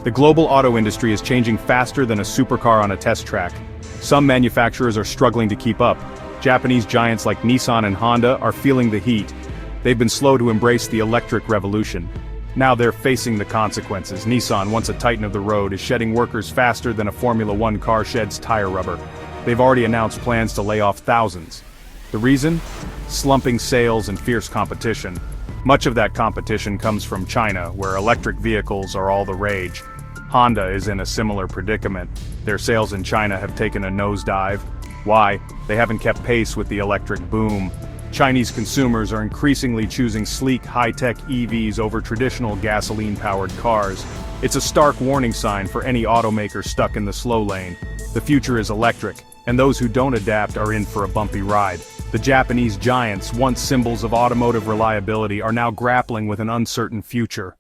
The global auto industry is changing faster than a supercar on a test track. Some manufacturers are struggling to keep up. Japanese giants like Nissan and Honda are feeling the heat. They've been slow to embrace the electric revolution. Now they're facing the consequences. Nissan, once a titan of the road, is shedding workers faster than a Formula One car sheds tire rubber. They've already announced plans to lay off thousands. The reason? Slumping sales and fierce competition. Much of that competition comes from China, where electric vehicles are all the rage. Honda is in a similar predicament. Their sales in China have taken a nosedive. Why? They haven't kept pace with the electric boom. Chinese consumers are increasingly choosing sleek, high-tech EVs over traditional gasoline-powered cars. It's a stark warning sign for any automaker stuck in the slow lane. The future is electric, and those who don't adapt are in for a bumpy ride. The Japanese giants, once symbols of automotive reliability, are now grappling with an uncertain future.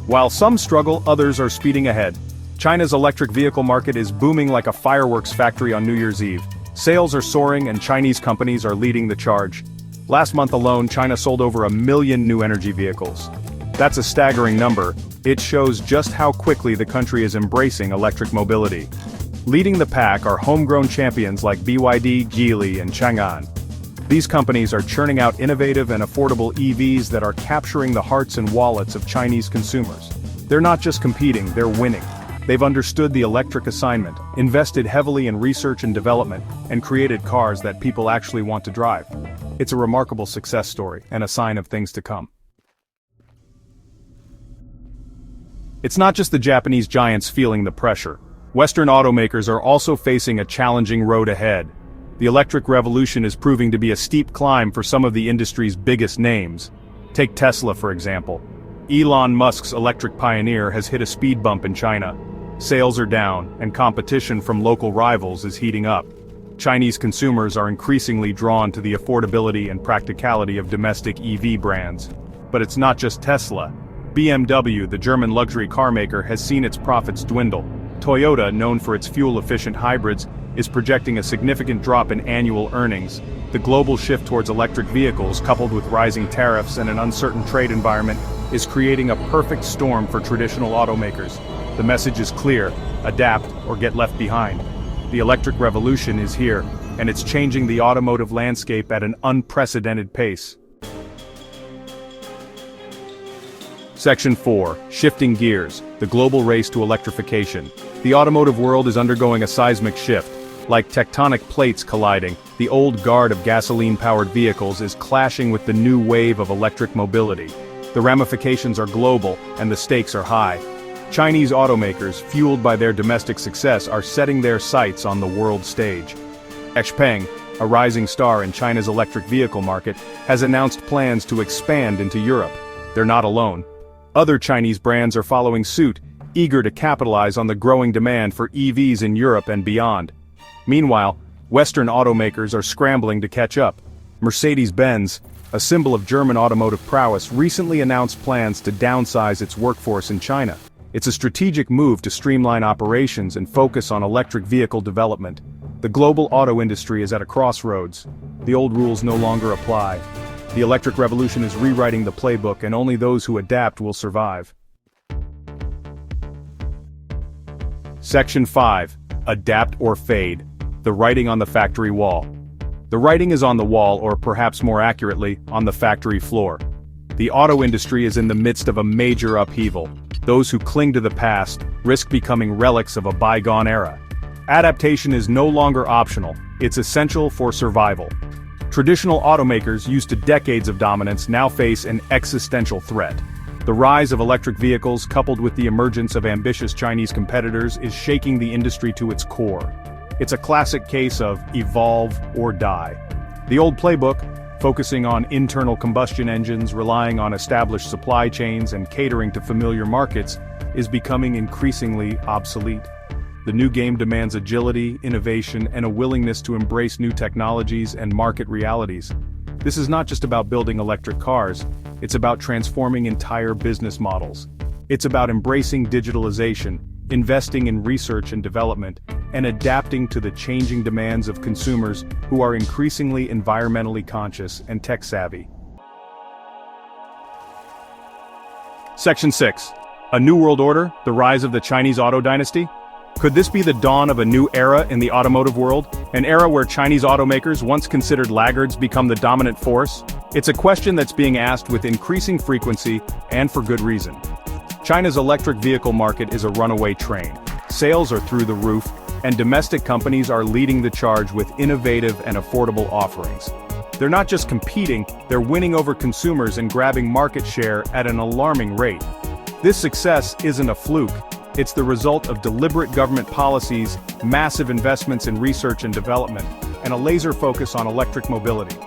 While some struggle, others are speeding ahead. China's electric vehicle market is booming like a fireworks factory on New Year's Eve. Sales are soaring and Chinese companies are leading the charge. Last month alone, China sold over 1 million new energy vehicles. That's a staggering number. It shows just how quickly the country is embracing electric mobility. Leading the pack are homegrown champions like BYD, Geely, and Changan. These companies are churning out innovative and affordable EVs that are capturing the hearts and wallets of Chinese consumers. They're not just competing, they're winning. They've understood the electric assignment, invested heavily in research and development, and created cars that people actually want to drive. It's a remarkable success story, and a sign of things to come. It's not just the Japanese giants feeling the pressure. Western automakers are also facing a challenging road ahead. The electric revolution is proving to be a steep climb for some of the industry's biggest names. Take Tesla, for example. Elon Musk's electric pioneer has hit a speed bump in China. Sales are down, and competition from local rivals is heating up. Chinese consumers are increasingly drawn to the affordability and practicality of domestic EV brands. But it's not just Tesla. BMW, the German luxury car maker, has seen its profits dwindle. Toyota, known for its fuel-efficient hybrids, is projecting a significant drop in annual earnings. The global shift towards electric vehicles, coupled with rising tariffs and an uncertain trade environment, is creating a perfect storm for traditional automakers. The message is clear: adapt or get left behind. The electric revolution is here, and it's changing the automotive landscape at an unprecedented pace. Section 4. Shifting gears, the global race to electrification. The automotive world is undergoing a seismic shift. Like tectonic plates colliding, the old guard of gasoline-powered vehicles is clashing with the new wave of electric mobility. The ramifications are global, and the stakes are high. Chinese automakers, fueled by their domestic success, are setting their sights on the world stage. XPeng, a rising star in China's electric vehicle market, has announced plans to expand into Europe. They're not alone. Other Chinese brands are following suit, eager to capitalize on the growing demand for EVs in Europe and beyond. Meanwhile, Western automakers are scrambling to catch up. Mercedes-Benz, a symbol of German automotive prowess, recently announced plans to downsize its workforce in China. It's a strategic move to streamline operations and focus on electric vehicle development. The global auto industry is at a crossroads. The old rules no longer apply. The electric revolution is rewriting the playbook, and only those who adapt will survive. Section 5. Adapt or fade. The writing on the factory wall. The writing is on the wall, or perhaps more accurately, on the factory floor. The auto industry is in the midst of a major upheaval. Those who cling to the past risk becoming relics of a bygone era. Adaptation is no longer optional, it's essential for survival. Traditional automakers used to decades of dominance now face an existential threat. The rise of electric vehicles, coupled with the emergence of ambitious Chinese competitors, is shaking the industry to its core. It's a classic case of evolve or die. The old playbook, focusing on internal combustion engines, relying on established supply chains, and catering to familiar markets, is becoming increasingly obsolete. The new game demands agility, innovation, and a willingness to embrace new technologies and market realities. This is not just about building electric cars, it's about transforming entire business models. It's about embracing digitalization, investing in research and development, and adapting to the changing demands of consumers who are increasingly environmentally conscious and tech-savvy. Section 6. A New World Order, the rise of the Chinese auto dynasty? Could this be the dawn of a new era in the automotive world? An era where Chinese automakers, once considered laggards, become the dominant force? It's a question that's being asked with increasing frequency, and for good reason. China's electric vehicle market is a runaway train. Sales are through the roof, and domestic companies are leading the charge with innovative and affordable offerings. They're not just competing, they're winning over consumers and grabbing market share at an alarming rate. This success isn't a fluke. It's the result of deliberate government policies, massive investments in research and development, and a laser focus on electric mobility.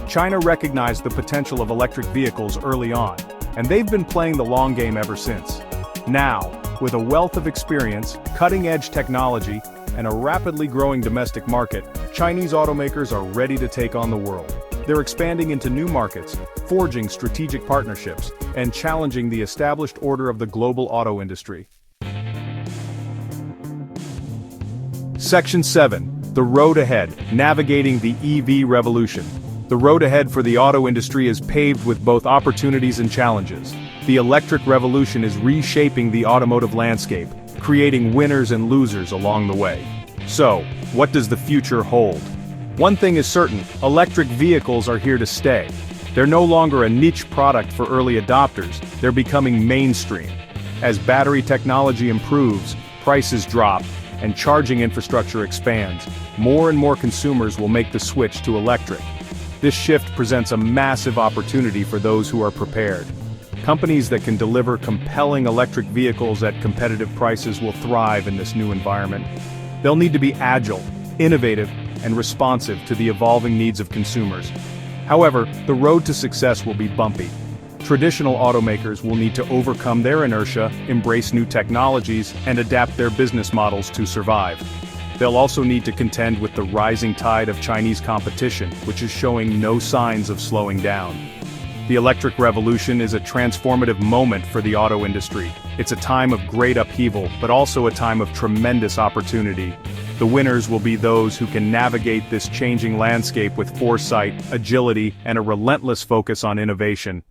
China recognized the potential of electric vehicles early on, and they've been playing the long game ever since. Now, with a wealth of experience, cutting-edge technology, and a rapidly growing domestic market, Chinese automakers are ready to take on the world. They're expanding into new markets, forging strategic partnerships, and challenging the established order of the global auto industry. Section 7. The Road Ahead, Navigating the EV Revolution. The road ahead for the auto industry is paved with both opportunities and challenges. The electric revolution is reshaping the automotive landscape, creating winners and losers along the way. So, what does the future hold? One thing is certain, electric vehicles are here to stay. They're no longer a niche product for early adopters, they're becoming mainstream. As battery technology improves, prices drop, and charging infrastructure expands, more and more consumers will make the switch to electric. This shift presents a massive opportunity for those who are prepared. Companies that can deliver compelling electric vehicles at competitive prices will thrive in this new environment. They'll need to be agile, innovative, and responsive to the evolving needs of consumers. However, the road to success will be bumpy. Traditional automakers will need to overcome their inertia, embrace new technologies, and adapt their business models to survive. They'll also need to contend with the rising tide of Chinese competition, which is showing no signs of slowing down. The electric revolution is a transformative moment for the auto industry. It's a time of great upheaval, but also a time of tremendous opportunity. The winners will be those who can navigate this changing landscape with foresight, agility, and a relentless focus on innovation.